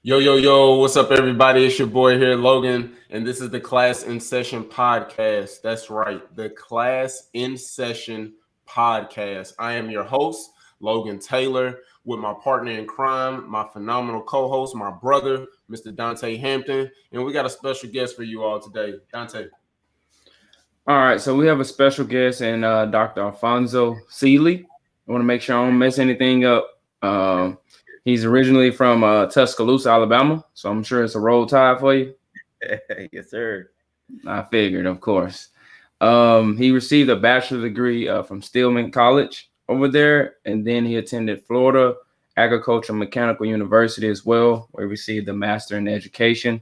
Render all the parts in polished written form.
Yo, what's up, everybody? It's your boy here, Logan, and this is the Class in Session podcast. That's right, the Class in Session podcast. I am your host, Logan Taylor, with my partner in crime, my phenomenal co host, my brother, Mr. Dontay Hampton, and we got a special guest for you all today. Dontay. All right, so we have a special guest and Dr. Alphonso Sealey. I want to make sure I don't mess anything up. He's originally from Tuscaloosa, Alabama, so I'm sure it's a roll tide for you. Yes, sir. I figured, of course. He received a bachelor's degree from Stillman College over there, and then he attended Florida Agricultural Mechanical University as well, where he received a master in education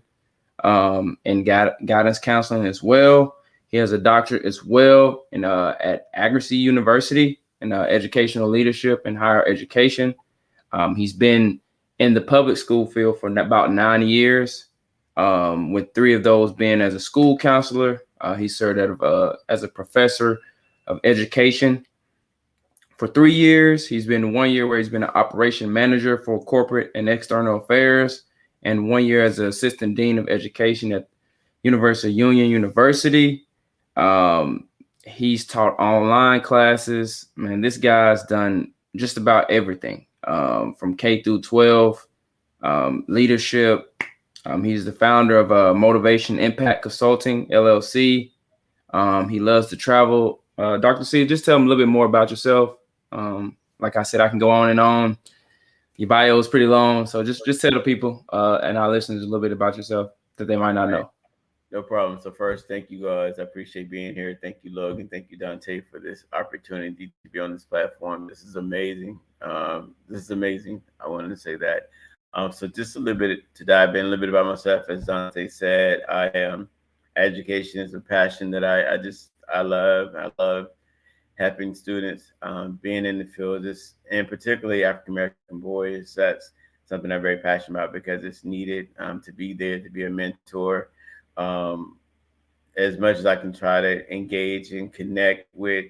and guidance counseling as well. He has a doctorate as well in at Agricultural University in educational leadership and higher education. He's been in the public school field for about 9 years, with 3 of those being as a school counselor. He served as a professor of education for 3 years. He's been 1 year where he's been an operation manager for corporate and external affairs, and 1 year as an assistant dean of education at University of Union University. He's taught online classes. Man, this guy's done just about everything, from K through 12, leadership. He's the founder of Motivation Impact Consulting, LLC. He loves to travel. Dr. C, just tell him a little bit more about yourself. Like I said, I can go on and on. Your bio is pretty long, so just tell the people and our listeners a little bit about yourself that they might not know. No problem. So first, thank you guys. I appreciate being here. Thank you, Logan. Thank you, Dontay, for this opportunity to be on this platform. This is amazing. I wanted to say that. So just a little bit to dive in a little bit about myself. As Dontay said, I am education is a passion that I love. I love helping students, being in the field, and particularly African American boys. That's something I'm very passionate about because it's needed to be there, to be a mentor. As much as I can try to engage and connect with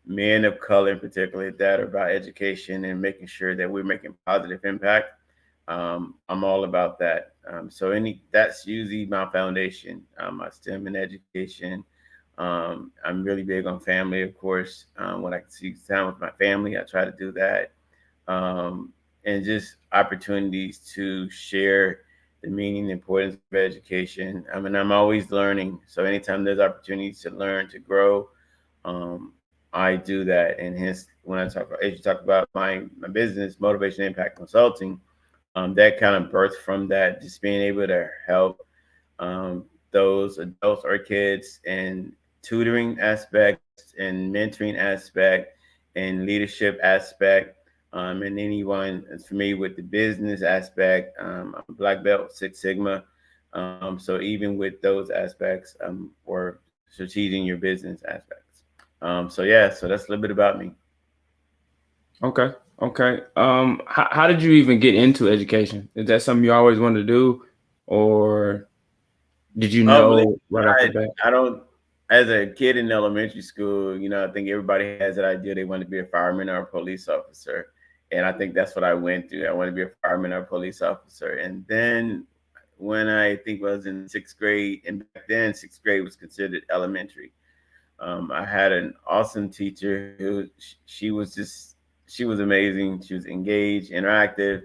men of color in particular that are about education and making sure that we're making positive impact. I'm all about that. That's usually my foundation. My STEM and education. I'm really big on family, of course. When I can see time with my family, I try to do that. And just opportunities to share the meaning and importance of education. I mean, I'm always learning. So anytime there's opportunities to learn, to grow, I do that. And hence, when as you talk about my business, Motivation Impact Consulting, that kind of birthed from that, just being able to help those adults or kids and tutoring aspects and mentoring aspect and leadership aspect. And anyone that's familiar with the business aspect, I'm a black belt, Six Sigma. So even with those aspects, or strategizing your business aspects. So that's a little bit about me. Okay. How did you even get into education? Is that something you always wanted to do, or did you know right off the bat? I don't. As a kid in elementary school, I think everybody has that idea they want to be a fireman or a police officer, and I think that's what I went through. I want to be a fireman or a police officer, and then when I think I was in 6th grade, and back then 6th grade was considered elementary. I had an awesome teacher who she was amazing. She was engaged, interactive.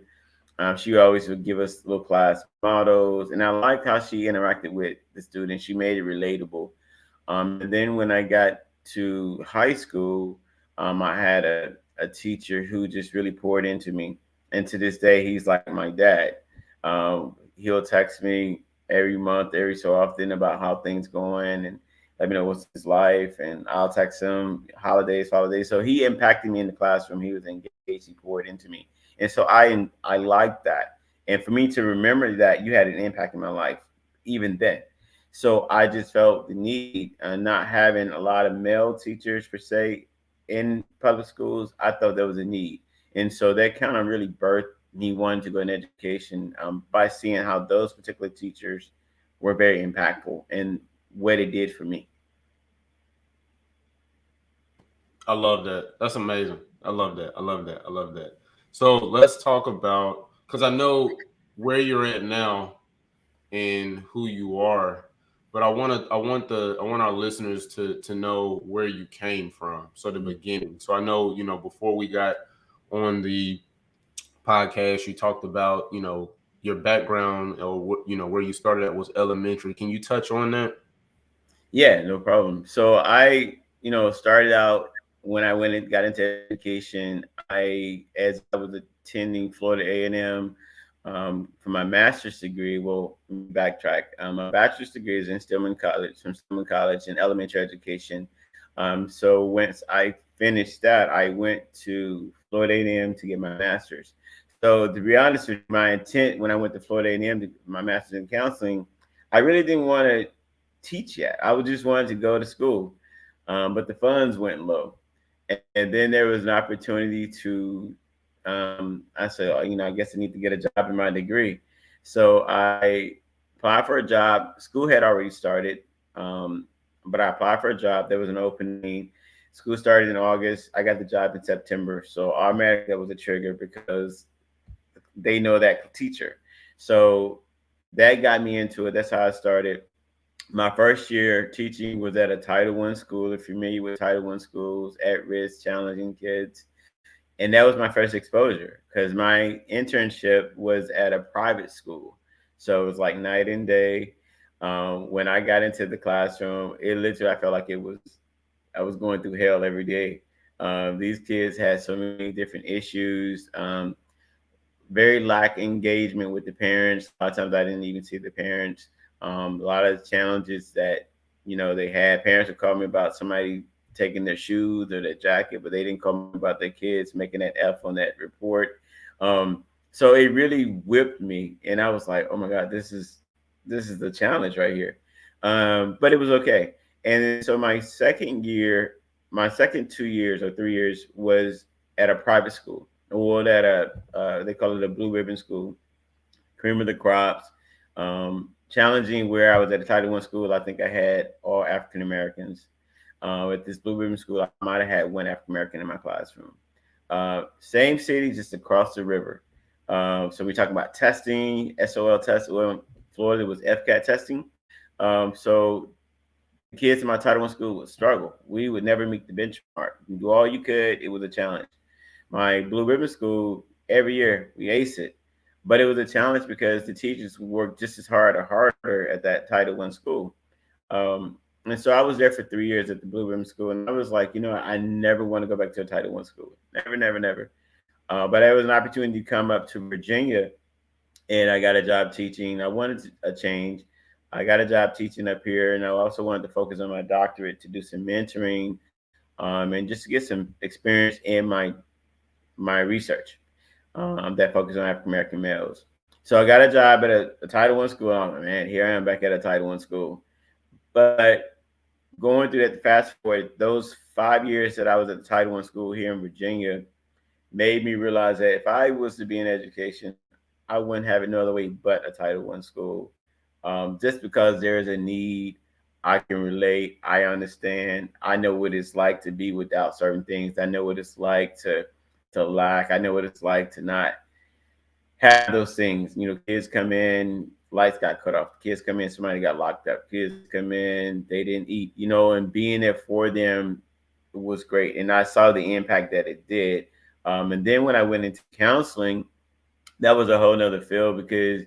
She always would give us little class mottos, and I liked how she interacted with the students. She made it relatable. And then when I got to high school, I had a teacher who just really poured into me. And to this day, he's like my dad. He'll text me every month, every so often about how things going and let me know what's his life. And I'll text him holidays. So he impacted me in the classroom. He was engaged. He poured into me. And so I like that. And for me to remember that you had an impact in my life, even then. So I just felt the need, not having a lot of male teachers per se in public schools. I thought there was a need. And so that kind of really birthed me wanting to go in education, by seeing how those particular teachers were very impactful and what it did for me. I love that. That's amazing. I love that. So let's talk about, because I know where you're at now and who you are, but I want our listeners to know where you came from. So the beginning. So I know, before we got on the podcast, you talked about, your background or where you started at was elementary. Can you touch on that? Yeah, no problem. So I, started out when I went and got into education. As I was attending Florida A&M for my master's degree. Well, backtrack. My bachelor's degree is in Stillman College in elementary education. So once I finished that, I went to Florida A&M to get my master's. So to be honest with you, my intent when I went to Florida A&M to my master's in counseling, I really didn't want to teach yet. I was just wanted to go to school, but the funds went low, and then there was an opportunity to. I said, oh, I guess I need to get a job in my degree, so I applied for a job. School had already started, but I applied for a job. There was an opening. School started in August. I got the job in September, so automatically that was a trigger because they know that teacher. So that got me into it. That's how I started. My first year teaching was at a Title I school. If you're familiar with Title I schools, at risk, challenging kids. And that was my first exposure because my internship was at a private school. So it was like night and day. When I got into the classroom, it literally, I felt like I was going through hell every day. These kids had so many different issues. Very lack engagement with the parents. A lot of times I didn't even see the parents. A lot of the challenges that they had. Parents would call me about somebody taking their shoes or their jacket, but they didn't call me about their kids making that F on that report. So it really whipped me, and I was like, "Oh my God, this is the challenge right here." But it was okay. And so my second 2 years or 3 years was at a private school, or at they call it a blue ribbon school, cream of the crops. Challenging where I was at a Title I school. I think I had all African Americans. At this blue ribbon school, I might have had one African American in my classroom. Same city, just across the river. So we talk about testing, SOL test. Well, Florida was FCAT testing. So the kids in my Title I school would struggle. We would never meet the benchmark. You do all you could. It was a challenge. My blue ribbon school, every year we ace it, but it was a challenge because the teachers worked just as hard or harder at that Title I school. And so I was there for 3 years at the blue ribbon school, and I was like, I never want to go back to a Title I school. Never, never, never. But there was an opportunity to come up to Virginia, and I got a job teaching. I wanted a change. I got a job teaching up here, and I also wanted to focus on my doctorate to do some mentoring, and just to get some experience in my research that focused on African American males. So I got a job at a Title I school. Oh man, here I am back at a Title I school. But going through that, fast forward, those 5 years that I was at the Title I school here in Virginia made me realize that if I was to be in education, I wouldn't have it no other way but a Title I school. Just because there is a need, I can relate. I understand. I know what it's like to be without certain things. I know what it's like to lack. I know what it's like to not have those things. Kids come in, lights got cut off. Kids come in, somebody got locked up. Kids come in, they didn't eat. And being there for them was great, and I saw the impact that it did. And then when I went into counseling, that was a whole nother field because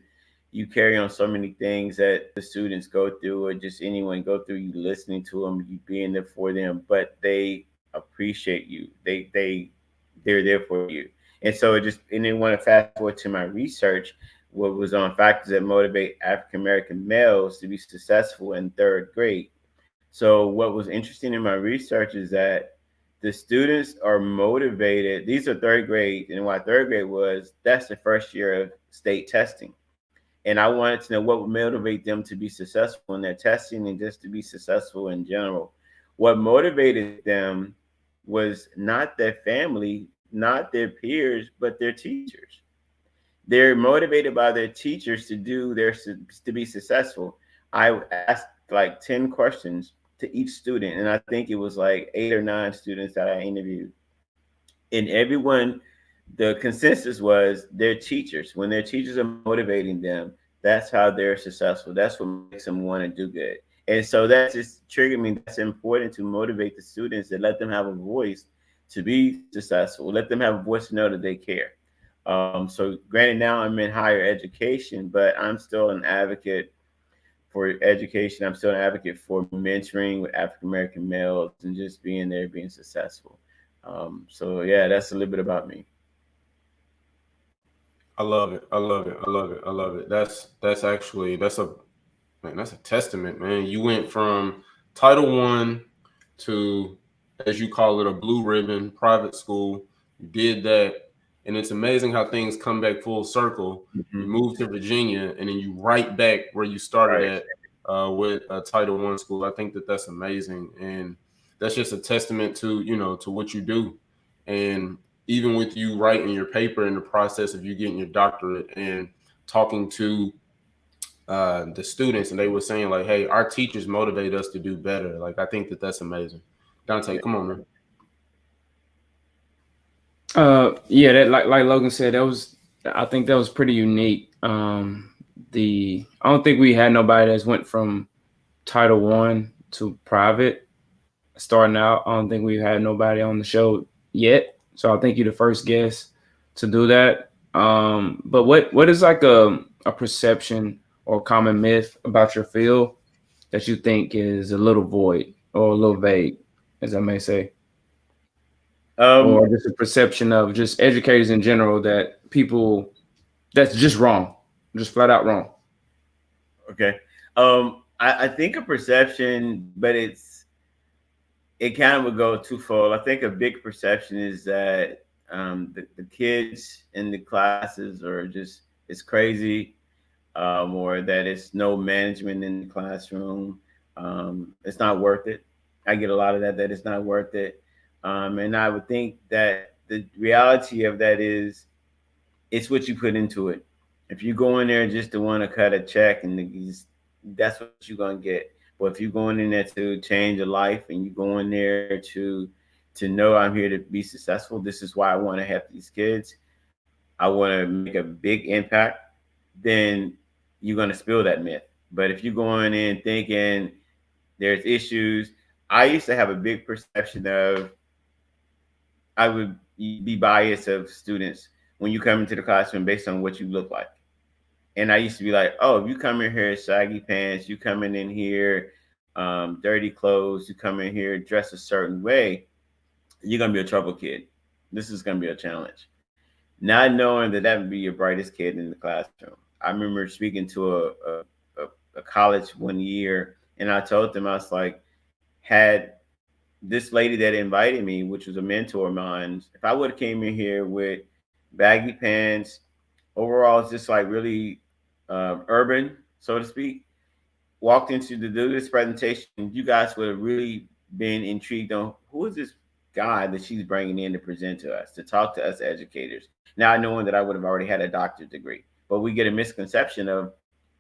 you carry on so many things that the students go through or just anyone go through. You listening to them, you being there for them, but they appreciate you. They're there for you. And so and then want to fast forward to my research, what was on factors that motivate African American males to be successful in third grade. So what was interesting in my research is that the students are motivated. These are third grade, and why third grade that's the first year of state testing. And I wanted to know what would motivate them to be successful in their testing and just to be successful in general. What motivated them was not their family, not their peers, but their teachers. They're motivated by their teachers to be successful. I asked like 10 questions to each student, and I think it was like 8 or 9 students that I interviewed. And everyone the consensus was their teachers. When their teachers are motivating them, that's how they're successful. That's what makes them want to do good. And so that just triggered me. That's important to motivate the students, to let them have a voice to be successful. Let them have a voice to know that they care. So granted, now I'm in higher education, but I'm still an advocate for education. I'm still an advocate for mentoring with African American males and just being there, being successful. So yeah, that's a little bit about me. I love it. I love it. I love it. I love it. That's actually that's a man, that's a testament, man. You went from Title One to, as you call it, a blue ribbon private school. You did that, and it's amazing how things come back full circle. You Mm-hmm. moved to Virginia, and then you right back where you started Right. at with a Title One school. I think that that's amazing, and that's just a testament to to what you do, and even with you writing your paper in the process of you getting your doctorate and talking to the students, and they were saying like, "Hey, our teachers motivate us to do better." Like, I think that that's amazing. Dontay, Yeah. come on, man. Yeah, that like Logan said, I think that was pretty unique. I don't think we had nobody that's went from Title One to private starting out. I don't think we've had nobody on the show yet. So I think you're the first guest to do that. But what is like a perception or common myth about your field that you think is a little void or a little vague, as I may say, or Um, just a perception of just educators in general that people that's just wrong, just flat out wrong. okay. I think a perception, but it kind of would go twofold. I think a big perception is that the kids in the classes are just it's crazy, or that it's no management in the classroom. It's not worth it. I get a lot of that it's not worth it, and I would think that the reality of that is it's what you put into it. If you go in there just to want to cut a check and that's what you're gonna get. But if you're going in there to change a life and you go in there to know I'm here to be successful, this is why I want to have these kids. I want to make a big impact. Then you're gonna spill that myth. But if you're going in thinking there's issues, I used to have a big perception of I would be biased of students when you come into the classroom based on what you look like. And I used to be like, oh, if you come in here saggy pants, you coming in here dirty clothes, you come in here dressed a certain way, you're gonna be a trouble kid. This is gonna be a challenge. Not knowing that that would be your brightest kid in the classroom. I remember speaking to a college one year, and I told them I was like, had this lady that invited me, which was a mentor of mine, if I would have came in here with baggy pants, overall, it's just like really urban, so to speak, walked into to do this presentation, you guys would have really been intrigued on who is this guy that she's bringing in to present to us, to talk to us educators. Now, knowing that I would have already had a doctorate degree, but we get a misconception of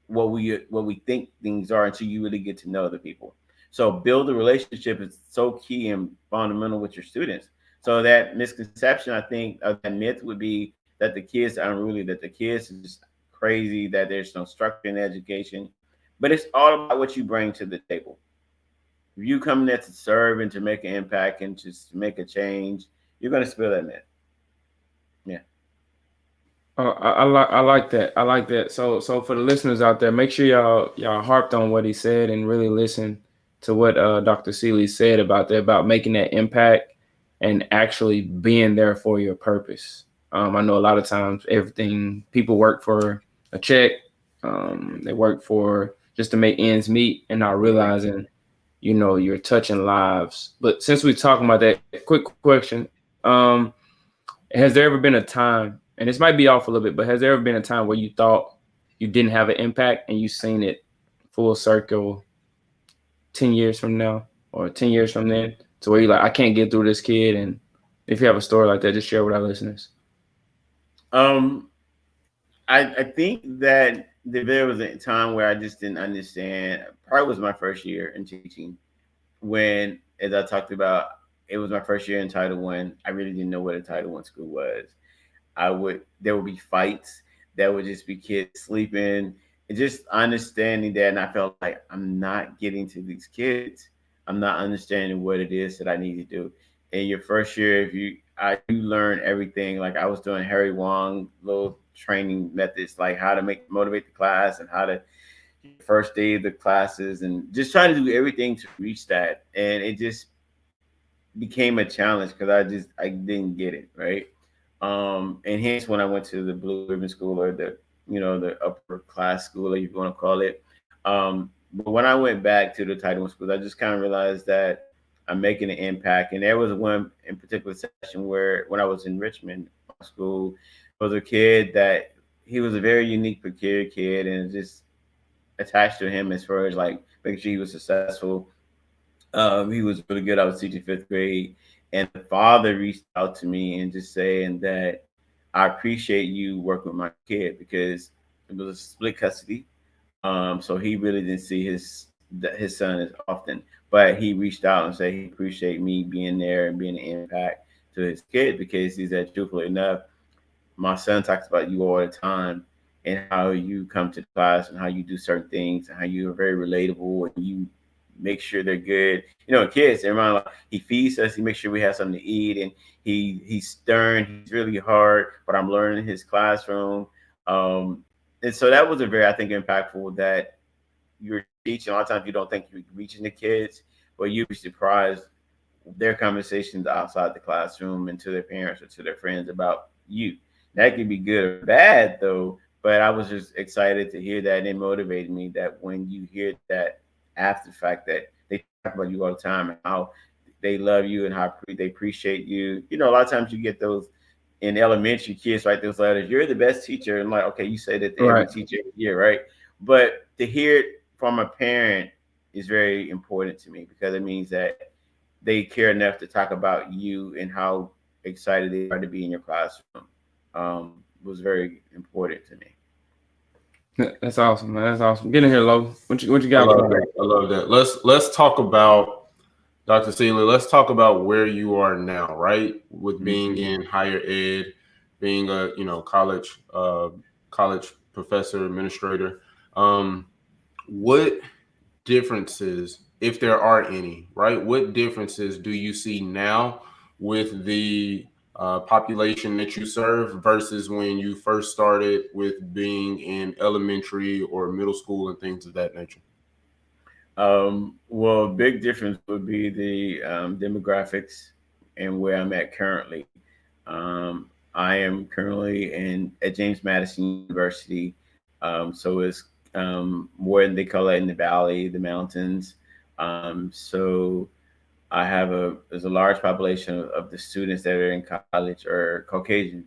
what we think things are until you really get to know the people. So build a relationship is so key and fundamental with your students. So that misconception, I think, of that myth would be that the kids are unruly, that the kids is just crazy, that there's no structure in education. But it's all about what you bring to the table. If you come there to serve and to make an impact and just to make a change, you're going to spill that myth. Yeah. I like that. I like that. So for the listeners out there, make sure y'all harped on what he said and really listen to what Dr. Sealey said about that, about making that impact and actually being there for your purpose. I know a lot of times everything people work for a check, they work for just to make ends meet and not realizing, you're touching lives. But since we're talking about that, quick question. Has there ever been a time, and this might be off a little bit, but has there ever been a time where you thought you didn't have an impact and you seen it full circle 10 years from now or 10 years from then to where you're like, I can't get through this kid? And if you have a story like that, just share with our listeners. Um, I think that there was a time where I just didn't understand. Probably was my first year in teaching when, as I talked about, it was my first year in Title One. I really didn't know what a Title One school was. there would be fights. There would just be kids sleeping, and just understanding that. And I felt like I'm not getting to these kids. I'm not understanding what it is that I need to do. In your first year, you learn everything. Like I was doing Harry Wong little training methods, like how to motivate the class and how to first day of the classes, and just trying to do everything to reach that. And it just became a challenge because I didn't get it right. And hence when I went to the Blue Ribbon School, or the upper class school, if you want to call it. But when I went back to the Title I schools, I just kind of realized that I'm making an impact. And there was one in particular session where when I was in Richmond school, there was a kid that he was a very unique, peculiar kid, and just attached to him as far as like making sure he was successful. He was really good. I was teaching fifth grade, and the father reached out to me and just saying that I appreciate you working with my kid, because it was a split custody. So he really didn't see his son as often, but he reached out and said he appreciated me being there and being an impact to his kid, because he said, truthfully enough, my son talks about you all the time, and how you come to class and how you do certain things and how you are very relatable and you make sure they're good. Kids, they remind, like, he feeds us, he makes sure we have something to eat, and he's stern, he's really hard, but I'm learning in his classroom. And so that was a very, I think, impactful, that you're teaching. A lot of times you don't think you're reaching the kids, but you'd be surprised their conversations outside the classroom and to their parents or to their friends about you. That could be good or bad, though. But I was just excited to hear that, and it motivated me that when you hear that after the fact, that they talk about you all the time and how they love you and how they appreciate you. A lot of times you get those in elementary, kids write those letters. You're the best teacher, and like, okay, you say that to every teacher every year, right? But to hear it from a parent is very important to me, because it means that they care enough to talk about you and how excited they are to be in your classroom. Was very important to me. That's awesome, man. That's awesome. Get in here, Logan. What you I got? love that. I love that. Let's talk about Dr. Sealey. Let's talk about where you are now, right? With being in higher ed, being a college professor, administrator. What differences, if there are any, right? What differences do you see now with the population that you serve versus when you first started with being in elementary or middle school and things of that nature? Well, big difference would be the demographics and where I'm at currently. I am currently at James Madison University, so it's more than they call it in the valley, the mountains. So there's a large population of the students that are in college are Caucasian.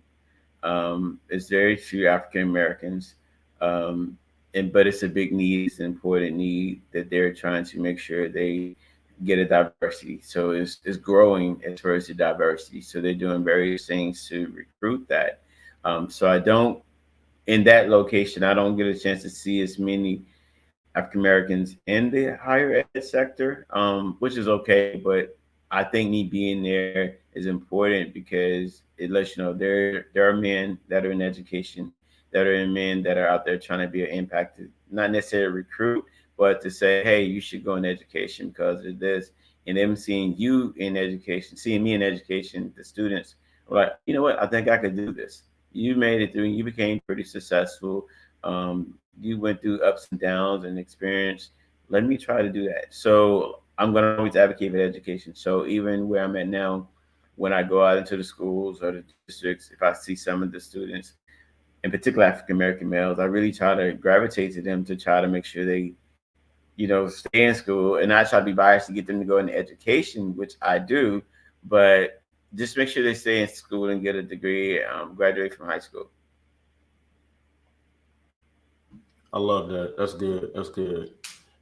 It's very few African Americans, but it's a big need. It's an important need that they're trying to make sure they get a diversity. So it's growing as far as the diversity. So they're doing various things to recruit that. So I don't in that location. I don't get a chance to see as many African Americans in the higher ed sector, which is okay. But I think me being there is important, because it lets you know there are men that are in education, that are in men that are out there trying to be an impact, not necessarily recruit, but to say, hey, you should go in education because of this. And them seeing you in education, seeing me in education, the students were like, you know what, I think I could do this. You made it through, and you became pretty successful. You went through ups and downs and experience. Let me try to do that. So I'm going to always advocate for education. So even where I'm at now, when I go out into the schools or the districts, if I see some of the students, in particular African American males, I really try to gravitate to them to try to make sure they, stay in school. And I try to be biased to get them to go into education, which I do, but just make sure they stay in school and get a degree, graduate from high school. I love that. That's good. That's good.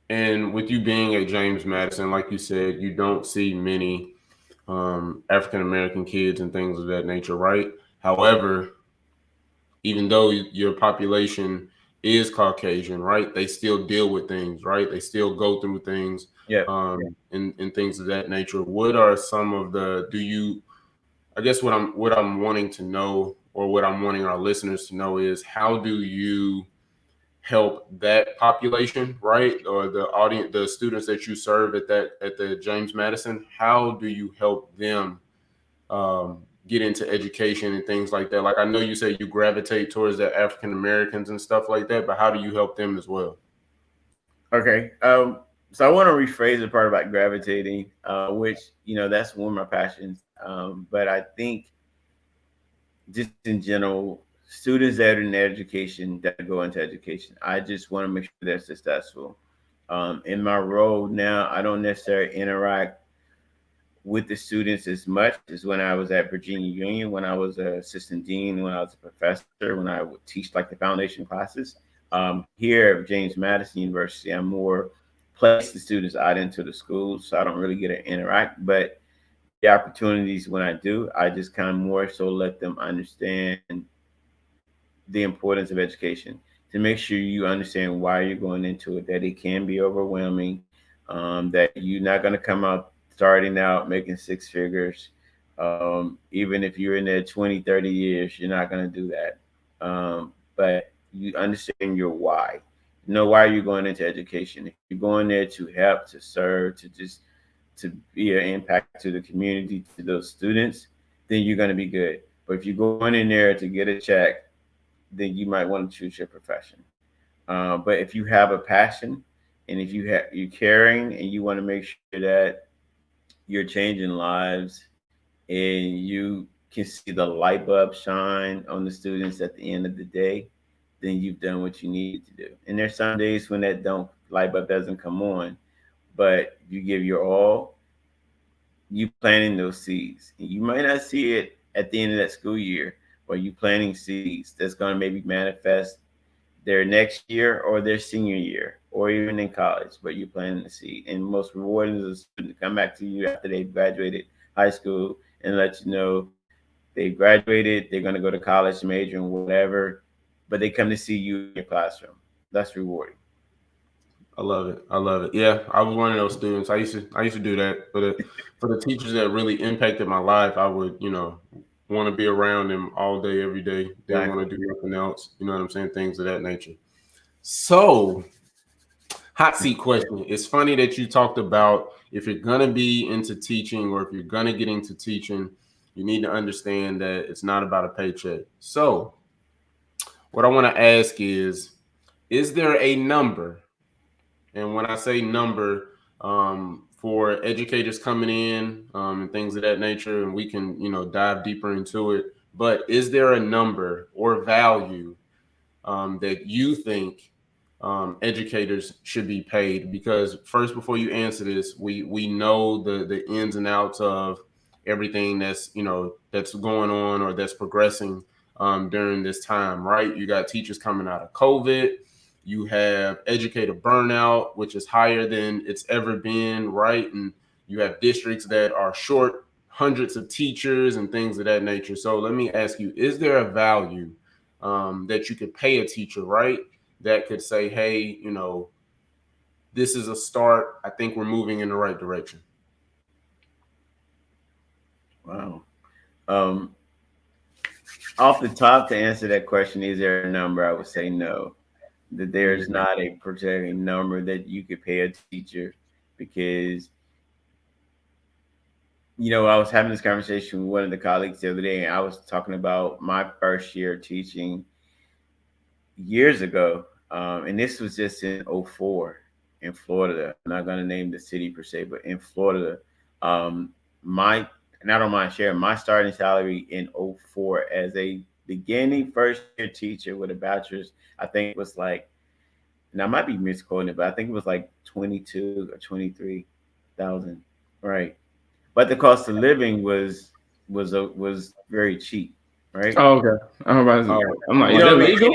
And with you being at James Madison, like you said, you don't see many African American kids and things of that nature, right? However, even though your population is Caucasian, right? They still deal with things, right? They still go through things, Yeah. and things of that nature. What are some of the? Do you? I guess what I'm wanting to know, or what I'm wanting our listeners to know is, how do you help that population, right? Or the audience, the students that you serve at the James Madison, how do you help them get into education and things like that? Like, I know you say you gravitate towards the African Americans and stuff like that, but how do you help them as well? Okay. So I want to rephrase the part about gravitating, which, that's one of my passions. But I think just in general, students that are in education, that go into education, I just want to make sure they're successful. In my role now, I don't necessarily interact with the students as much as when I was at Virginia Union, when I was an assistant dean, when I was a professor, when I would teach like the foundation classes. Here at James Madison University, I'm more place the students out into the schools, so I don't really get to interact. But the opportunities when I do, I just kind of more so let them understand the importance of education, to make sure you understand why you're going into it, that it can be overwhelming, that you're not going to come out starting out making six figures. Even if you're in there 20, 30 years, you're not going to do that. But you understand your why. You know why you're going into education. If you're going there to help, to serve, to be an impact to the community, to those students, then you're going to be good. But if you're going in there to get a check, then you might want to choose your profession. But if you have a passion, and if you're caring, and you want to make sure that you're changing lives, and you can see the light bulb shine on the students at the end of the day, then you've done what you needed to do. And there's some days when that don't light bulb doesn't come on, but you give your all, you planting those seeds. You might not see it at the end of that school year, but you planting seeds that's going to maybe manifest their next year or their senior year or even in college, but you're planting the seed. And most rewarding is a student to come back to you after they've graduated high school and let you know they graduated, they're going to go to college, major in whatever, but they come to see you in your classroom. That's rewarding. I love it. I love it. Yeah, I was one of those students. I used to do that for the teachers that really impacted my life. I would, want to be around them all day, every day. Didn't want Exactly. to do nothing else. You know what I'm saying? Things of that nature. So, hot seat question. It's funny that you talked about, if you're gonna be into teaching, or if you're gonna get into teaching, you need to understand that it's not about a paycheck. So, what I want to ask is there a number? And when I say number, for educators coming in, and things of that nature, and we can, dive deeper into it. But is there a number or value that you think educators should be paid? Because first, before you answer this, we know the ins and outs of everything that's going on or that's progressing during this time, right? You got teachers coming out of COVID. You have educator burnout, which is higher than it's ever been, right? And you have districts that are short hundreds of teachers and things of that nature. So let me ask you, is there a value that you could pay a teacher, right? That could say, hey, this is a start. I think we're moving in the right direction. Wow. Um, Off the top, to answer that question, is there a number? I would say no. That there's Mhm. not a particular number that you could pay a teacher, because I was having this conversation with one of the colleagues the other day, and I was talking about my first year teaching years ago, and this was just in '04 in Florida. I'm not going to name the city per se, but in Florida, um, my and I don't mind sharing, my starting salary in '04 as a beginning first year teacher with a bachelor's, I think was like, and I might be misquoting it, but I think it was like 22 or 23,000, right? But the cost of living was very cheap, right? Oh, okay. Oh, I'm like, You is know that what I mean? legal?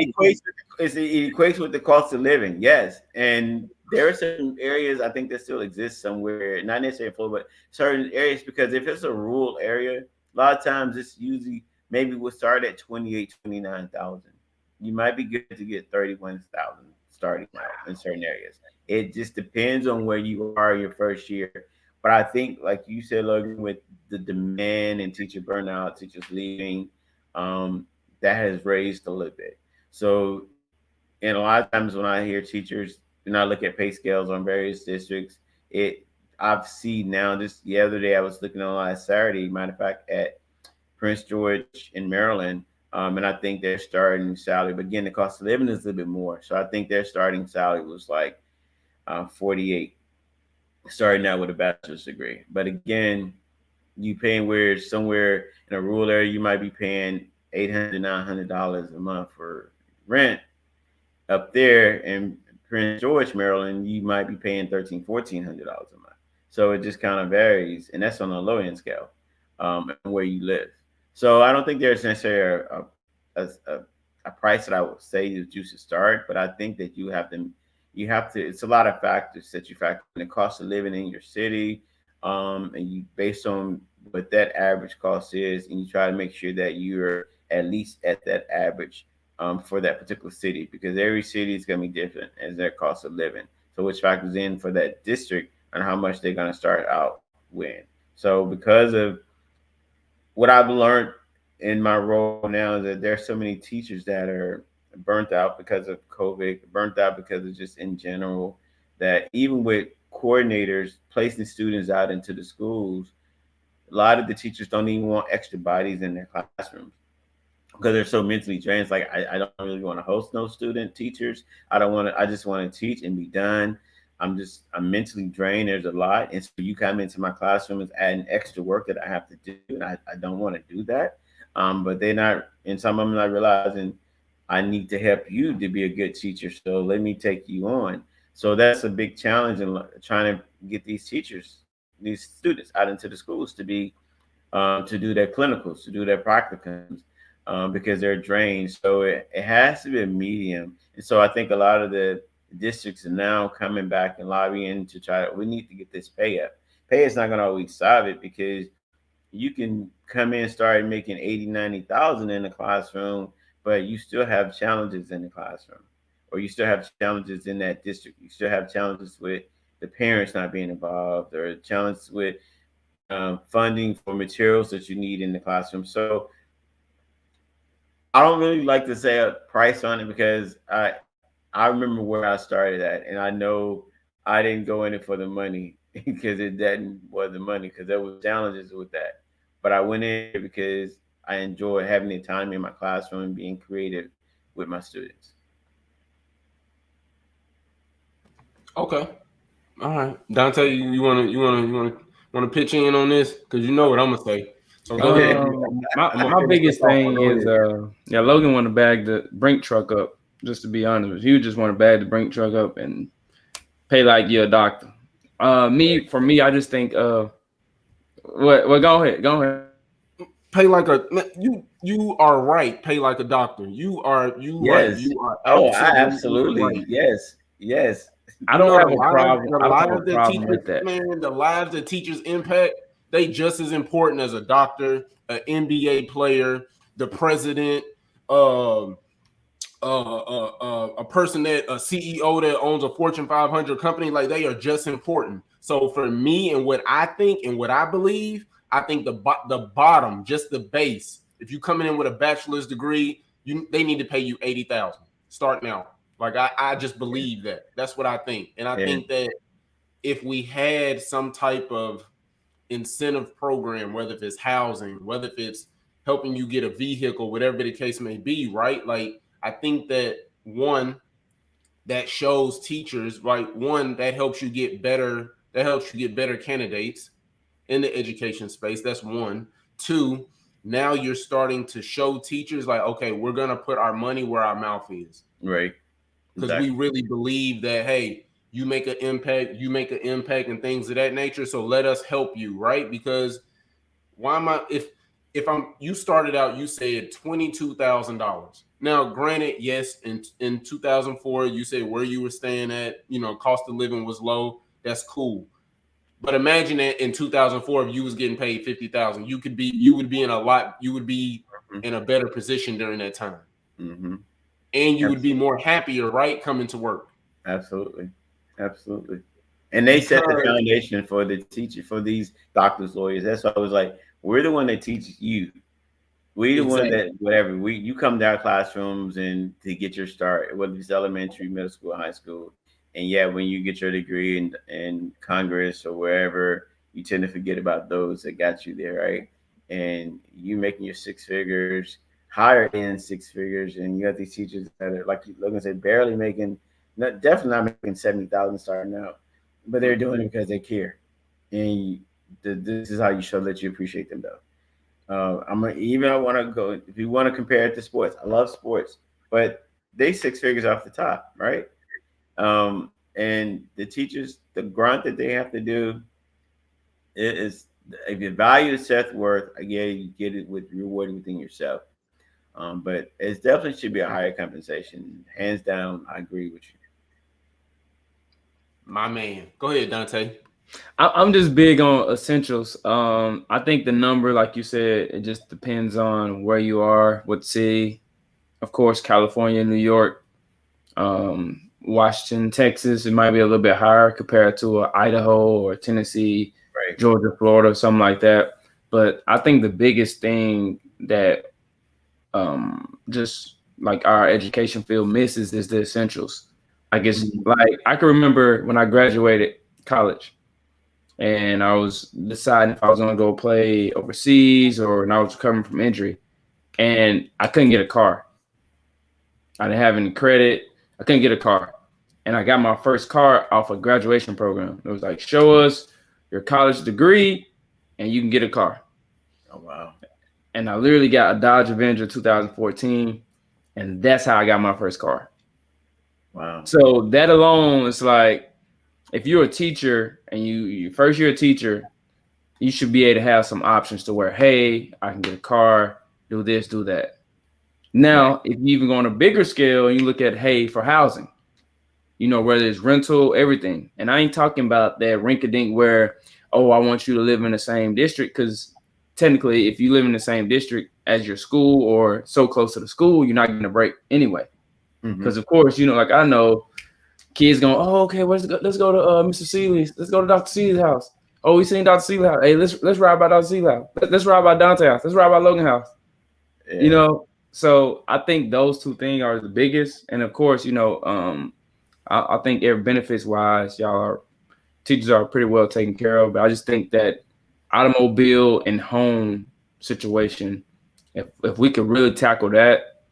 It equates with the cost of living, yes. And there are certain areas I think that still exist somewhere, not necessarily in Florida, but certain areas, because if it's a rural area, a lot of times it's usually maybe we'll start at 28, 29,000. You might be good to get 31,000 starting out in certain areas. It just depends on where you are your first year. But I think, like you said, Logan, with the demand and teacher burnout, teachers leaving, um, that has raised a little bit. So, and a lot of times when I hear teachers, and I look at pay scales on various districts, it I've seen now. Just the other day, I was looking on last Saturday. Matter of fact, at Prince George in Maryland, and I think their starting salary. But again, the cost of living is a little bit more. So I think their starting salary was like 48, starting out with a bachelor's degree. But again, you paying where somewhere in a rural area, you might be paying $800 to $900 a month for rent. Up there in Prince George, Maryland, you might be paying $1,300-$1,400 a month. So it just kind of varies, and that's on a low end scale, where you live. So I don't think there's necessarily a price that I would say that you should start, but I think that you have to. It's a lot of factors that you factor in: the cost of living in your city, and you based on what that average cost is, and you try to make sure that you're at least at that average for that particular city, because every city is going to be different as their cost of living. So which factors in for that district and how much they're going to start out with. So because of what I've learned in my role now is that there's so many teachers that are burnt out because of COVID, burnt out because of just in general, that even with coordinators placing students out into the schools, a lot of the teachers don't even want extra bodies in their classrooms because they're so mentally drained. It's like I don't really want to host no student teachers. I don't want to. I just want to teach and be done. I'm mentally drained. There's a lot, and so you come into my classroom and adding extra work that I have to do, and I don't want to do that. But they're not, and some of them not realizing I need to help you to be a good teacher. So let me take you on. So that's a big challenge in trying to get these teachers, these students out into the schools to do their clinicals, to do their practicums, because they're drained. So it has to be a medium. And so I think a lot of the districts are now coming back and lobbying to try we need to get this pay up. Pay is not going to always solve it, because you can come in and start making 80, 90,000 in the classroom, but you still have challenges in the classroom, or you still have challenges in that district. You still have challenges with the parents not being involved, or challenges with funding for materials that you need in the classroom. So I don't really like to say a price on it, because I remember where I started at, and I know I didn't go in it for the money because it didn't was the money, because there was challenges with that. But I went in it because I enjoy having the time in my classroom and being creative with my students. Okay. All right. Dante, you wanna pitch in on this? Because you know what I'm gonna say. So go ahead. I'm gonna My finish this biggest off. thing Go is ahead. Logan want to bag the brink truck up. Just to be honest with you, just want to bag the brink truck up and pay like you're a doctor. For me, I just think what go ahead. Pay like a you are right. Pay like a doctor. You right. Yes. You are Oh, I absolutely right. absolutely. Yes. Yes. I You don't know have a problem. the I don't have lives a that problem teachers, with that. man, the lives that teachers impact, they just as important as a doctor, an NBA player, the president, um, a person a CEO that owns a Fortune 500 company. Like, they are just important. So for me and what I think and what I believe, I think the bottom, just the base. If you coming in with a bachelor's degree, they need to pay you 80,000 starting out. Like, I just believe that. That's what I think. And I Yeah. think that if we had some type of incentive program, whether if it's housing, whether if it's helping you get a vehicle, whatever the case may be, right? Like, I think that one, that shows teachers, right? One, that helps you get better candidates in the education space. That's one. Two, now you're starting to show teachers like, okay, we're gonna put our money where our mouth is, Right. because we Exactly. really believe that, hey, you make an impact and things of that nature. So let us help you, right? Because why am I if I'm you started out, you said $22,000. Now, granted, yes, in 2004, you said where you were staying at, cost of living was low. That's cool. But imagine that in 2004, if you was getting paid 50,000, you would be in a better position during that time, Mm-hmm. and you would be Absolutely. more happier, right, coming to work. Absolutely. Absolutely. And they set the Because foundation for the teacher, for these doctors, lawyers. That's why I was like, we're the one that teaches you. We the one Exactly. that whatever you come to our classrooms and to get your start, whether it's elementary, middle school, high school, and yeah, when you get your degree in Congress or wherever, you tend to forget about those that got you there, right? And you making your six figures, higher than six figures, and you got these teachers that are like Logan said, barely making, not definitely not making 70,000 starting out, but they're doing it because they care, and this is how you show that you appreciate them, though. I want to go. If you want to compare it to sports, I love sports, but they six figures off the top, right? And the teachers, the grunt that they have to do is if you value self worth, yeah, you get it with rewarding within yourself. But it definitely should be a higher compensation. Hands down, I agree with you. My man. Go ahead, Dante. I'm just big on essentials. I think the number, like you said, it just depends on where you are, what city. Of course, California, New York, Washington, Texas, it might be a little bit higher compared to Idaho or Tennessee, Right. Georgia, Florida, something like that. But I think the biggest thing that just like our education field misses is the essentials. Like it's like I can remember when I graduated college and I was deciding if I was going to go play overseas or when I was recovering from injury, and I couldn't get a car. I didn't have any credit. I couldn't get a car, and I got my first car off a graduation program. It was like, show us your college degree, and you can get a car. Oh wow, And I literally got a Dodge Avenger 2014, and that's how I got my first car. wow. So that alone is like, if you're a teacher and you first year a teacher, you should be able to have some options to where, hey, I can get a car, do this, do that. Right. Now, if you even go on a bigger scale and you look at, hey, for housing, whether it's rental, everything. And I ain't talking about that rink-a-dink where, oh, I want you to live in the same district, because technically, if you live in the same district as your school or so close to the school, you're not getting a break anyway. Mm-hmm. Because, of course, like I know kids going, oh, okay, let's go to Mr. Sealey's. Let's go to Dr. Sealey's house. Oh, we seen Dr. Sealey's house. Hey, let's ride by Dr. Sealey's house. Let's ride by Dontay house. Let's ride by Logan house. Yeah. So I think those two things are the biggest. And of course, I think benefits wise, teachers are pretty well taken care of. But I just think that automobile and home situation, if we could really tackle that,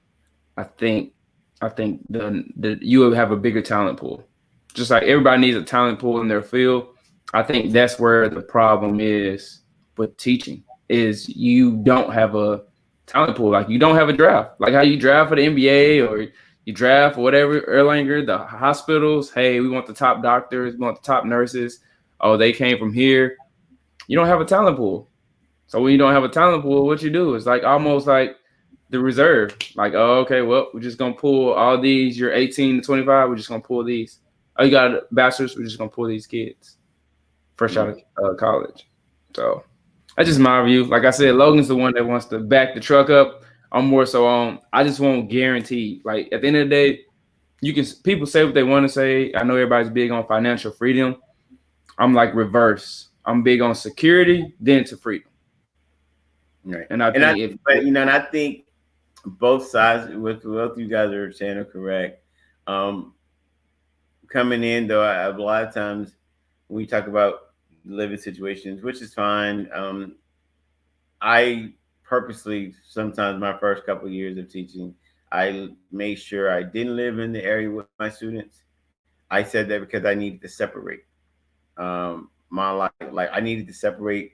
I think the you would have a bigger talent pool. Just like everybody needs a talent pool in their field, I think that's where the problem is with teaching. Is you don't have a talent pool. Like you don't have a draft. Like how you draft for the NBA or you draft for whatever Erlanger, the hospitals. Hey, we want the top doctors, we want the top nurses. Oh, they came from here. You don't have a talent pool. So when you don't have a talent pool, what you do is like almost like the reserve. Like, oh, okay, well, we're just gonna pull all these. You're 18 to 25. We're just gonna pull these. Oh, you got a bachelor's. We're just gonna pull these kids fresh out of college. So that's just my view. Like I said, Logan's the one that wants to back the truck up. I'm more so on. I just want guaranteed. Like at the end of the day, people say what they want to say. I know everybody's big on financial freedom. I'm like reverse. I'm big on security, then to freedom. Right. And I think and I think both sides, with both you guys are saying are correct. Um, Coming in though, a lot of times when we talk about living situations, which is fine. I purposely sometimes my first couple of years of teaching, I made sure I didn't live in the area with my students. I said that because I needed to separate my life. Like I needed to separate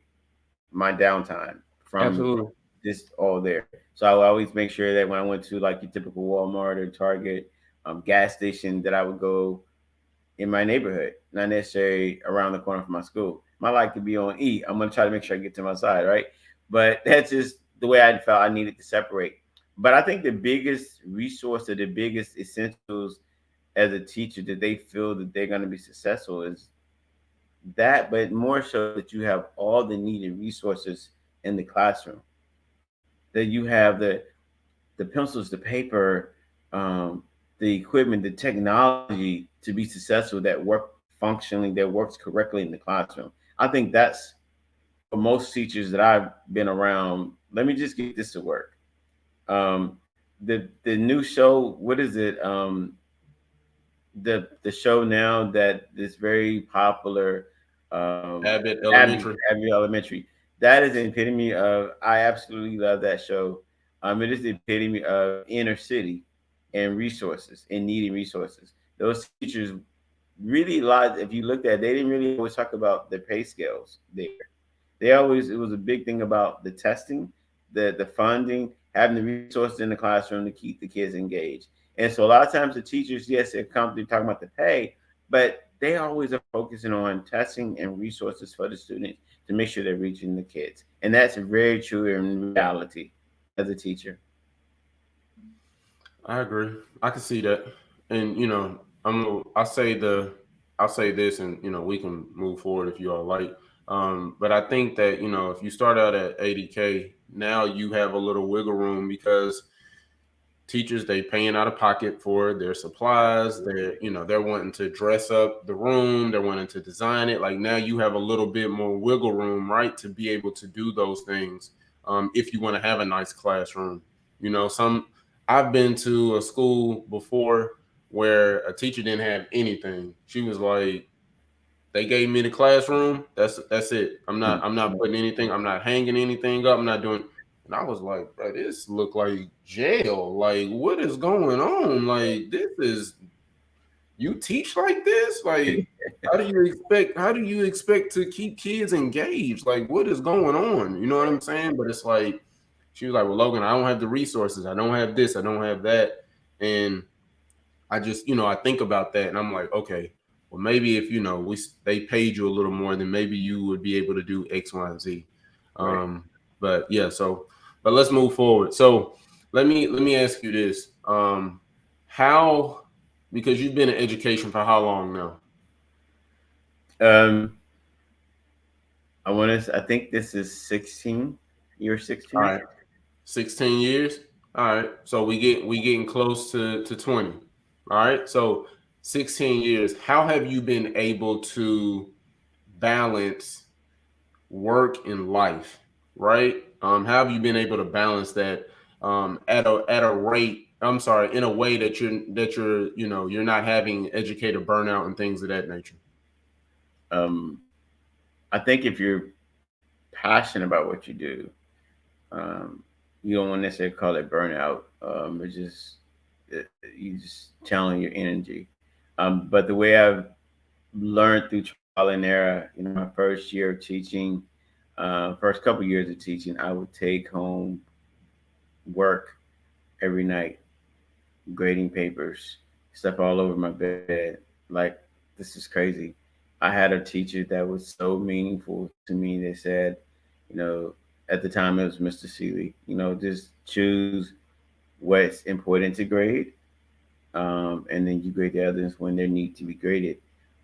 my downtime from absolutely. this all there. So I would always make sure that when I went to like your typical Walmart or Target, gas station, that I would go in my neighborhood, not necessarily around the corner from my school. My life could be on E. I'm gonna try to make sure I get to my side, right? But that's just the way I felt I needed to separate. But I think the biggest resource or the biggest essentials as a teacher that they feel that they're gonna be successful is that, but more so that you have all the needed resources in the classroom. That you have the pencils, the paper, the equipment, the technology to be successful that work functionally, that works correctly in the classroom. I think that's for most teachers that I've been around. Let me just get this to work. Um, the new show, what is it? The show now that is very popular, Abbott Abby Elementary. Abby Elementary. That is the epitome of. I absolutely love that show. It is the epitome of inner city and resources and needing resources. Those teachers really lied. If you looked at, it, they didn't really always talk about the pay scales there. They always it was a big thing about the testing, the funding, having the resources in the classroom to keep the kids engaged. And so a lot of times the teachers, yes, they're comfortable talking about the pay, but they always are focusing on testing and resources for the students to make sure they're reaching the kids. And that's very true in reality as a teacher. I agree. I can see that. And I'll say this, and we can move forward if you all like. But I think that if you start out at 80K, now you have a little wiggle room because teachers, they paying out of pocket for their supplies. They're wanting to dress up the room, they're wanting to design it. Like, now you have a little bit more wiggle room, right, to be able to do those things. If you want to have a nice classroom, some I've been to a school before where a teacher didn't have anything. She was like, they gave me the classroom. That's it. I'm not putting anything. I'm not hanging anything up. I'm not doing. And I was like, bro, this look like jail. Like, what is going on? Like, this is, you teach like this? Like, how do you expect to keep kids engaged? Like, what is going on? You know what I'm saying? But it's like, she was like, well, Logan, I don't have the resources. I don't have this. I don't have that. And I just, I think about that and I'm like, okay, well, maybe if, they paid you a little more, then maybe you would be able to do X, Y, and Z. Right. Um, but yeah, but let's move forward. So let me ask you this. How, because you've been in education for how long now? Um, I think this is 16. You're All 16. right. 16 years. All right. So we getting close to 20. All right. So 16 years. How have you been able to balance work and life, right? How have you been able to balance that at a rate? I'm sorry, in a way that you're you're not having educator burnout and things of that nature. Um, I think if you're passionate about what you do, um, you don't want to necessarily call it burnout. It's just you just channeling your energy. But the way I've learned through trial and error, my first year of teaching, first couple years of teaching, I would take home work every night, grading papers, stuff all over my bed. Like, this is crazy. I had a teacher that was so meaningful to me. They said, you know, at the time it was Mr. Sealey, just choose what's important to grade, and then you grade the others when they need to be graded.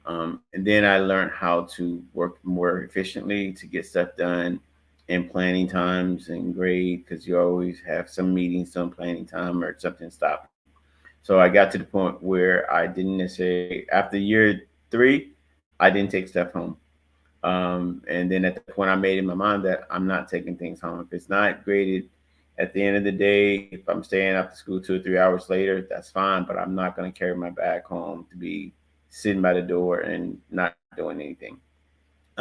And then I learned how to work more efficiently to get stuff done in planning times and grade because you always have some meetings, some planning time, or something stopping. So I got to the point where I didn't necessarily, after year three, I didn't take stuff home. And then at the point, I made in my mind that I'm not taking things home. If it's not graded at the end of the day, if I'm staying after school 2 or 3 hours later, that's fine. But I'm not going to carry my bag home to be sitting by the door and not doing anything.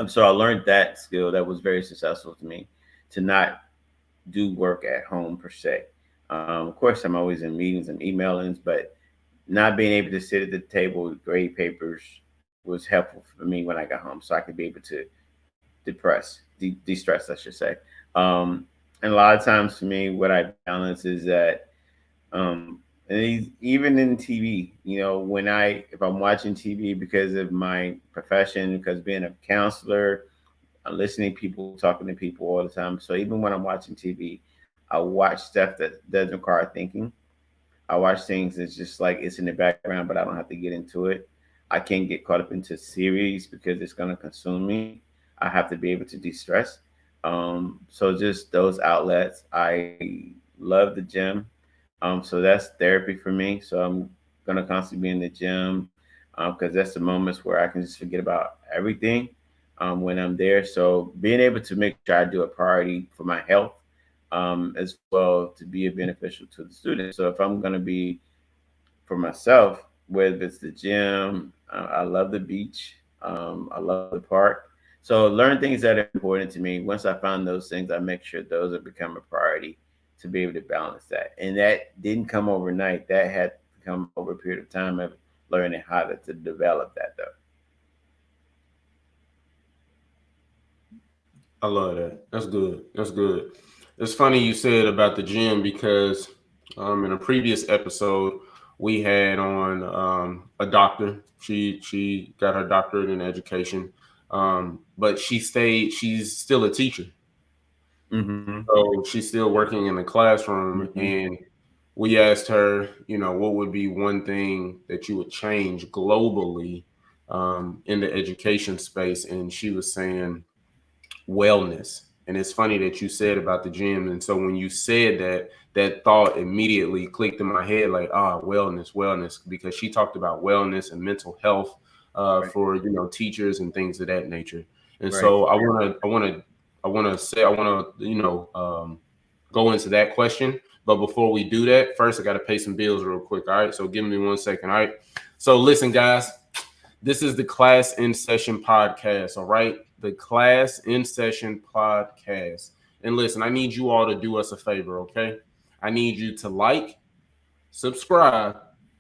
So I learned that skill that was very successful to me to not do work at home per se. Of course, I'm always in meetings and emailings, but not being able to sit at the table with grade papers was helpful for me when I got home, so I could be able to de-stress, I should say. Um, and a lot of times for me, what I balance is that, even in TV, when if I'm watching TV because of my profession, because being a counselor, I'm listening to people, talking to people all the time. So even when I'm watching TV, I watch stuff that doesn't require thinking. I watch things that's just like it's in the background, but I don't have to get into it. I can't get caught up into series because it's going to consume me. I have to be able to de-stress. So just those outlets. I love the gym. So that's therapy for me. So I'm going to constantly be in the gym because that's the moments where I can just forget about everything when I'm there. So being able to make sure I do a priority for my health as well to be beneficial to the students. So if I'm going to be for myself, whether it's the gym, I love the beach, I love the park. So learn things that are important to me. Once I found those things, I make sure those have become a priority to be able to balance that. And that didn't come overnight. That had to come over a period of time of learning how to develop that though. I love that. That's good. That's good. It's funny you said about the gym because in a previous episode we had on a doctor. She got her doctorate in education, but she's still a teacher. Mm-hmm. So she's still working in the classroom, Mm-hmm. and we asked her, what would be one thing that you would change globally in the education space, and she was saying wellness. And it's funny that you said about the gym. And so when you said that, that thought immediately clicked in my head, like, wellness, wellness, because she talked about wellness and mental health Right. for teachers and things of that nature. And Right. so I want to go into that question. But before we do that, first I got to pay some bills real quick. All right, so give me 1 second. All right. So listen, guys, this is the Class in Session podcast. All right, the Class in Session podcast. And listen, I need you all to do us a favor. Okay, I need you to like, subscribe,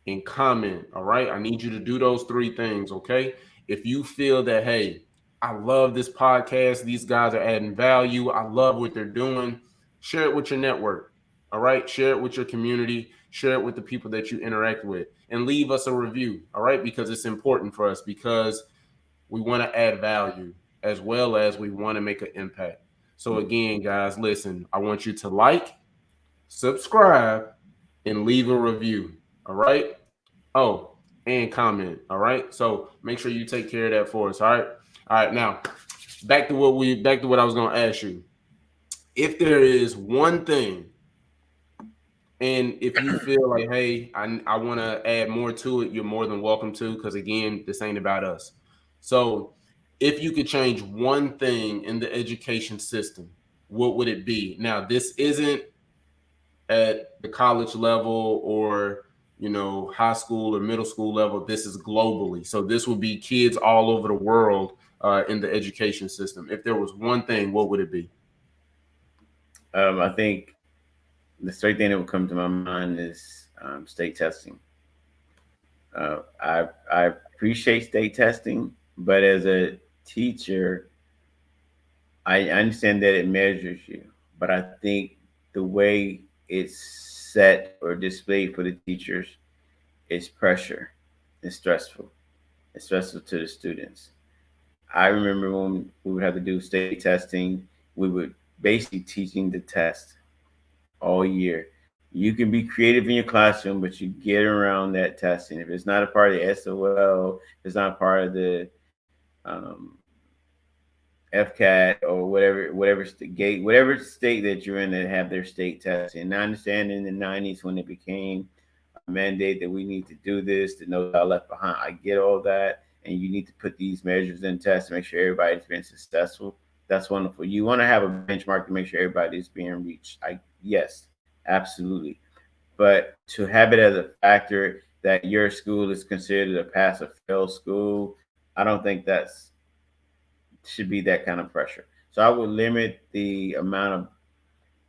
and comment. All right. I need you to do those three things. Okay. If you feel that, hey, I love this podcast, these guys are adding value, I love what they're doing, share it with your network. All right. Share it with your community, share it with the people that you interact with, and leave us a review. All right. Because it's important for us because we want to add value as well as we want to make an impact. So, again, guys, listen, I want you to like, subscribe, and leave a review. All right. Oh, and comment. All right. So make sure you take care of that for us. All right. All right. Now back to what I was gonna ask you. If there is one thing, and if you feel like, hey, I want to add more to it, you're more than welcome to, because again, this ain't about us. So if you could change one thing in the education system, what would it be? Now, this isn't at the college level or high school or middle school level. This is globally, so this would be kids all over the world in the education system. If there was one thing, what would it be? I think the straight thing that would come to my mind is state testing. I appreciate state testing, but as a teacher, I understand that it measures you, but I think the way it's set or displayed for the teachers is pressure. It's stressful. It's stressful to the students. I remember when we would have to do state testing, we would basically teaching the test all year. You can be creative in your classroom, but you get around that testing. If it's not a part of the SOL, if it's not part of the um, FCAT or whatever gate, whatever state that you're in that have their state testing. And I understand in the 90s when it became a mandate that we need to do this, that no child left behind. I get all that, and you need to put these measures in tests to make sure everybody's been successful. That's wonderful. You want to have a benchmark to make sure everybody's being reached. Yes, absolutely. But to have it as a factor that your school is considered a pass or fail school, I don't think that's should be that kind of pressure. So I would limit the amount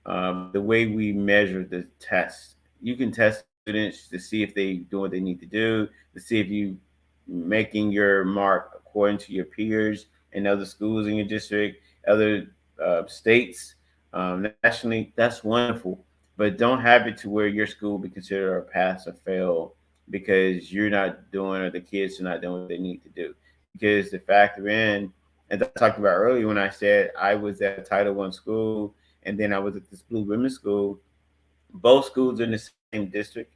of the way we measure the test. You can test students to see if they do what they need to do, to see if you making your mark according to your peers and other schools in your district, other states, nationally. That's wonderful, but don't have it to where your school be considered a pass or fail because you're not doing or the kids are not doing what they need to do. Because the factor in, as I talked about earlier when I said I was at a Title I school and then I was at this Blue Ribbon school. Both schools are in the same district.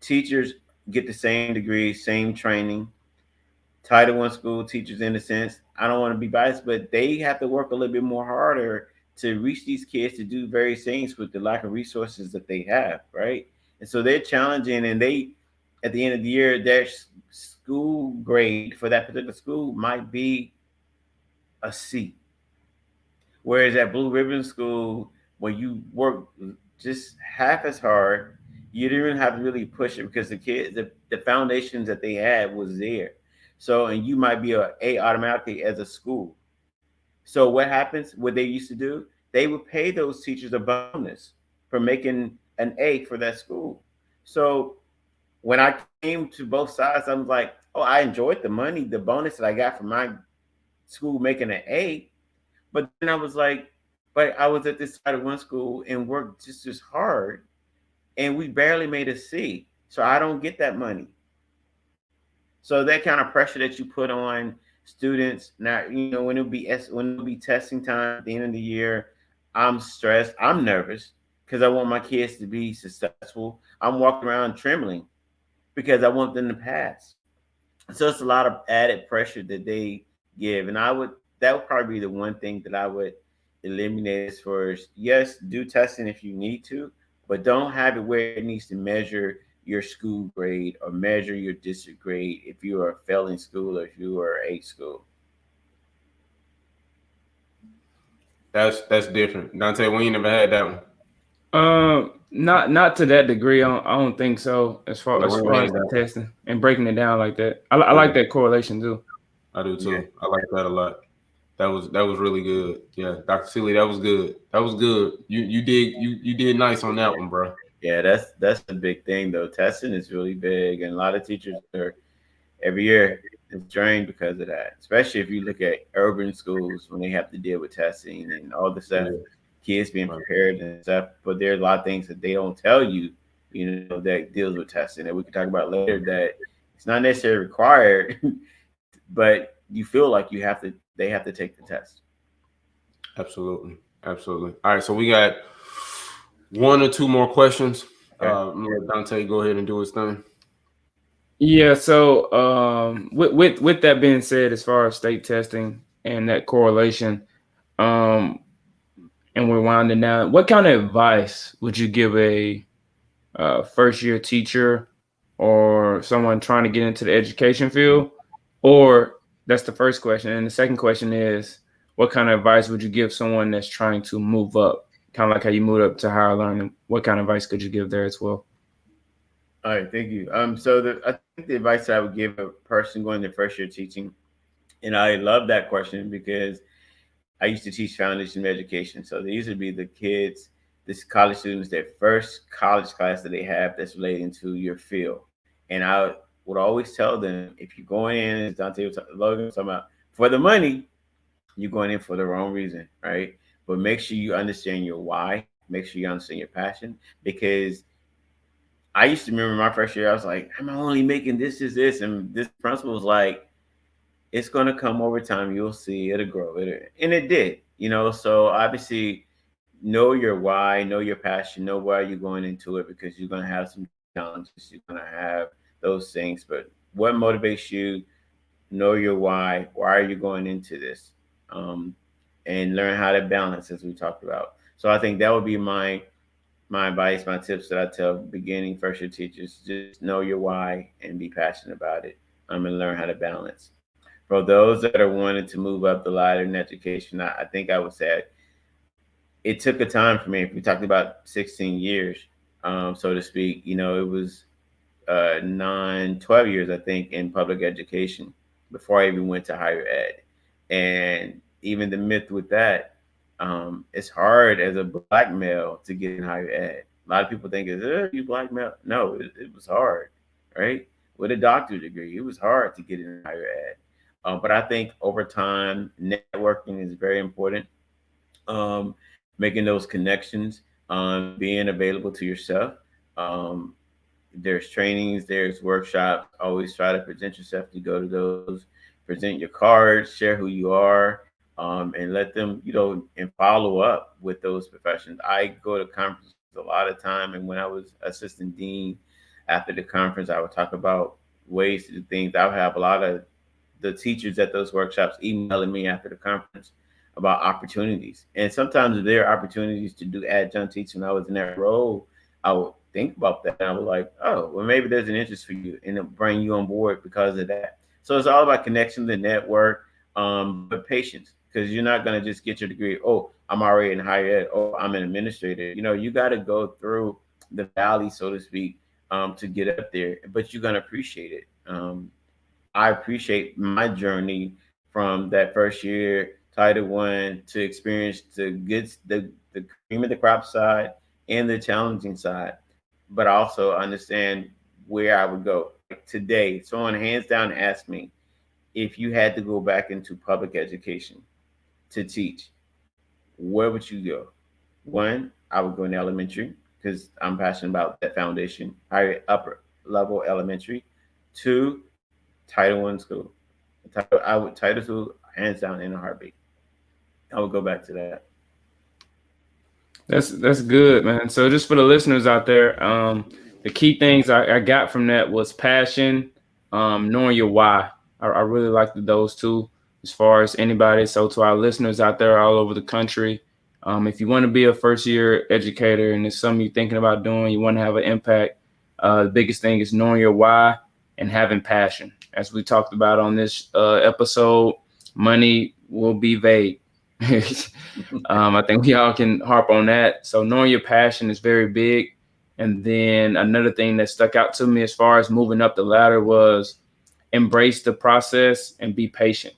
Teachers get the same degree, same training. Title I school teachers, in a sense, I don't want to be biased, but they have to work a little bit more harder to reach these kids to do various things with the lack of resources that they have, right? And so they're challenging, and they, at the end of the year, their school grade for that particular school might be a C. Whereas at Blue Ribbon School, when you work just half as hard, you didn't even have to really push it because the kids, the foundations that they had was there. So, and you might be a automatically as a school. So what happens? What they used to do, they would pay those teachers a bonus for making an A for that school. So when I came to both sides, I was like, oh, I enjoyed the money, the bonus that I got from my school making an A. But then I was like, but I was at this side of one school and worked just as hard, and we barely made a C. So I don't get that money. So that kind of pressure that you put on students now, when it'll be testing time at the end of the year, I'm stressed, I'm nervous because I want my kids to be successful. I'm walking around trembling because I want them to pass. So it's a lot of added pressure that they give, and that would probably be the one thing that I would eliminate as far as, yes, do testing if you need to, but don't have it where it needs to measure your school grade or measure your district grade if you are failing school or if you are a school. That's different. Dante, we ain't never had that one. Not to that degree. I don't think so. As far Yeah, as we ain't far had as the that. testing and breaking it down like that, I Yeah, like that correlation too. I do Yeah. too. I like that a lot. That was really good. Yeah, Dr. Sealey, that was good. That was good. You did nice on that one, bro. Yeah, that's the big thing though. Testing is really big, and a lot of teachers are every year is drained because of that. Especially if you look at urban schools when they have to deal with testing and all the stuff, Yeah, kids being right. prepared and stuff. But there's a lot of things that they don't tell you, that deals with testing that we can talk about later. That it's not necessarily required, but you feel like you have to. They have to take the test. Absolutely. Absolutely. All right, so we got one or two more questions. Okay. I'm gonna let Dante go ahead and do his thing. Yeah. So with that being said, as far as state testing and that correlation, um, and we're winding down, what kind of advice would you give a first year teacher or someone trying to get into the education field? Or that's the first question. And the second question is, what kind of advice would you give someone that's trying to move up? Kind of like how you moved up to higher learning. What kind of advice could you give there as well? All right. Thank you. So I think the advice that I would give a person going to first year teaching, and I love that question because I used to teach foundation education. So these would be the kids, this college students, their first college class that they have that's relating to your field. And I would always tell them, if you're going in, as Logan was talking about, for the money, you're going in for the wrong reason, right? But make sure you understand your why. Make sure you understand your passion. Because I used to remember my first year, I was like, I'm only making this. And this principal was like, it's going to come over time. You'll see it'll grow. And it did, So obviously, know your why, know your passion, know why you're going into it because you're going to have some challenges. You're going to have those things. But what motivates you? Know your why. Why are you going into this? Um, and learn how to balance, as we talked about. So I think that would be my advice, my tips that I tell beginning first year teachers: just know your why and be passionate about it. And learn how to balance. For those that are wanting to move up the ladder in education, I think I would say it took a time for me. If we talked about 16 years, so to speak, it was 12 years, I think, in public education before I even went to higher ed. And even the myth with that, it's hard as a black male to get in higher ed. A lot of people think, you black male? No, it was hard, right? With a doctorate degree, it was hard to get in higher ed. But I think over time, networking is very important. Um, Making those connections, being available to yourself. Um, there's trainings, there's workshops. Always try to present yourself to go to those. Present your cards, share who you are, and let them, and follow up with those professions. I go to conferences a lot of time, and when I was assistant dean, after the conference, I would talk about ways to do things. I would have a lot of the teachers at those workshops emailing me after the conference about opportunities. And sometimes if there are opportunities to do adjunct teaching, when I was in that role, I would think about that. And I was like, oh, well, maybe there's an interest for you and it'll bring you on board because of that. So it's all about connection, the network, but patience. because you're not going to just get your degree. Oh, I'm already in higher ed. Oh, I'm an administrator. You got to go through the valley, so to speak, to get up there, but you're going to appreciate it. I appreciate my journey from that first year, Title One, to experience the cream of the crop side and the challenging side, but I also understand where I would go. Like today, someone hands down asked me if you had to go back into public education to teach, where would you go? One, I would go in elementary because I'm passionate about that foundation, higher upper level elementary. Two, Title One school. Title two hands down in a heartbeat. I would go back to that. That's good, man. So just for the listeners out there, the key things I got from that was passion, knowing your why. I really liked those two as far as anybody. So to our listeners out there all over the country, if you want to be a first year educator and it's something you're thinking about doing, you want to have an impact, the biggest thing is knowing your why and having passion. As we talked about on this episode, money will be vague. I think we all can harp on that. So knowing your passion is very big. And then another thing that stuck out to me as far as moving up the ladder was embrace the process and be patient.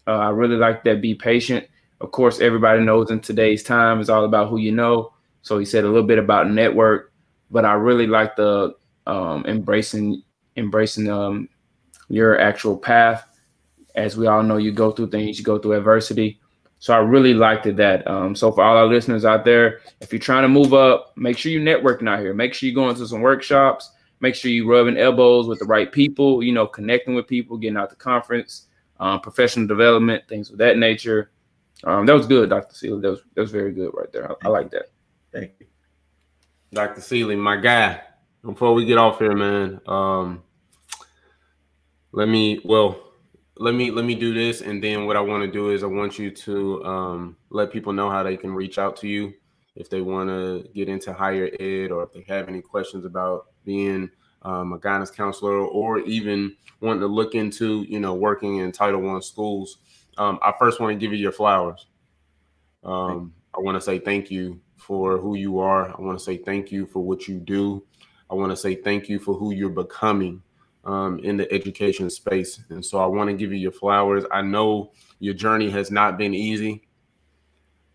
I really like that. Be patient. Of course, everybody knows in today's time it's all about who you know. So he said a little bit about network, but I really like the embracing your actual path. As we all know, you go through things, you go through adversity. So I really liked it that. So for all our listeners out there, if you're trying to move up, make sure you're networking out here. Make sure you go into some workshops. Make sure you rubbing elbows with the right people, connecting with people, getting out to conference, professional development, things of that nature. That was good, Dr. Sealey. That was very good right there. I like that. Thank you. Dr. Sealey, my guy. Before we get off here, man, let me do this, and then what I want to do is I want you to let people know how they can reach out to you if they want to get into higher ed, or if they have any questions about being a guidance counselor, or even wanting to look into working in Title I schools. I first want to give you your flowers. I want to say thank you for who you are. I want to say thank you for what you do. I want to say thank you for who you're becoming in the education space. And so I want to give you your flowers. I know your journey has not been easy.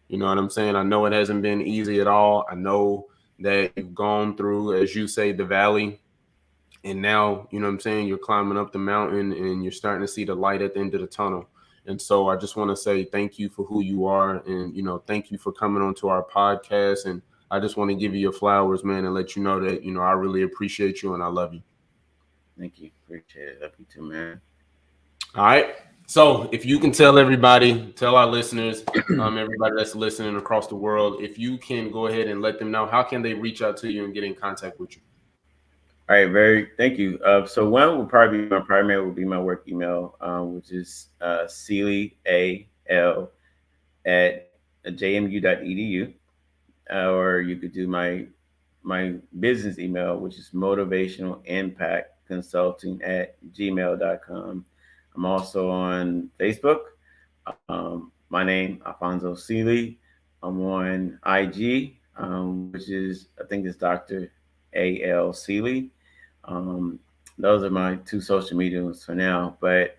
You know what I'm saying? I know it hasn't been easy at all. I know that you've gone through, as you say, the valley. And now, you know what I'm saying, you're climbing up the mountain and you're starting to see the light at the end of the tunnel. And so I just want to say thank you for who you are. And, thank you for coming onto our podcast. And I just want to give you your flowers, man, and let you know that, I really appreciate you and I love you. Thank you. Appreciate it. Love you too, man. All right. So if you can tell everybody, tell our listeners, everybody that's listening across the world, if you can go ahead and let them know, how can they reach out to you and get in contact with you? All right, thank you. So one will probably be my primary, will be my work email, which is Sealey AL at jmu.edu, or you could do my business email, which is motivationalimpactconsulting@gmail.com. I'm also on Facebook. My name, Alphonso Sealey. I'm on IG, which is, I think it's Dr. A.L. Sealey. Those are my two social medias for now, but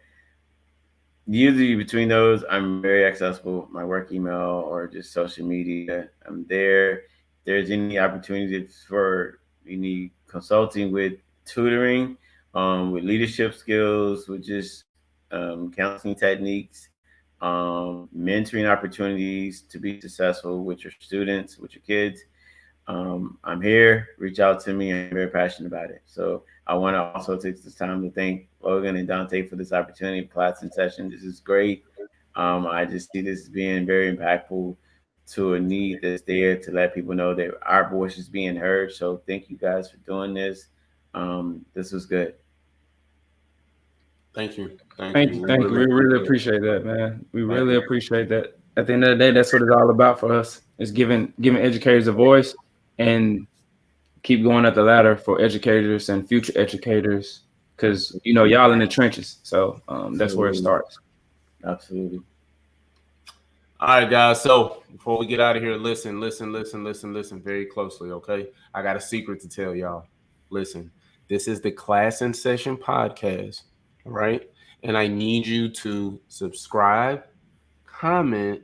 usually between those, I'm very accessible. My work email or just social media, I'm there. If there's any opportunities for any consulting with tutoring, with leadership skills, with just counseling techniques, mentoring opportunities to be successful with your students, with your kids, I'm here. Reach out to me. I'm very passionate about it. So I want to also take this time to thank Logan and Dontay for this opportunity, class and session. This is great. I just see this as being very impactful to a need that's there to let people know that our voice is being heard. So thank you guys for doing this. This was good. Thank you. Thank you. We really appreciate that, man. We really appreciate that. At the end of the day, that's what it's all about for us, is giving educators a voice and keep going up the ladder for educators and future educators, because y'all in the trenches. So that's where it starts. Absolutely. All right, guys. So before we get out of here, listen very closely, okay? I got a secret to tell y'all. Listen, this is the Class in Session podcast, all right? And I need you to subscribe, comment,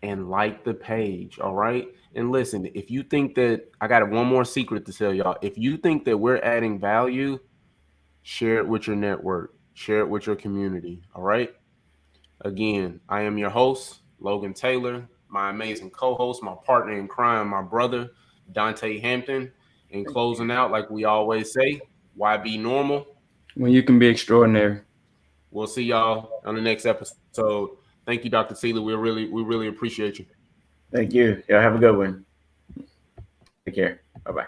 and like the page, all right? And listen, if you think that I got one more secret to tell y'all, if you think that we're adding value, share it with your network, share it with your community, all right? Again, I am your host, Logan Taylor, my amazing co-host, my partner in crime, my brother, Dontay Hampton. And closing out, like we always say, Y.B.Normal. When you can be extraordinary. We'll see y'all on the next episode. Thank you, Dr. Sealey. We really appreciate you. Thank you. Y'all have a good one. Take care. Bye-bye.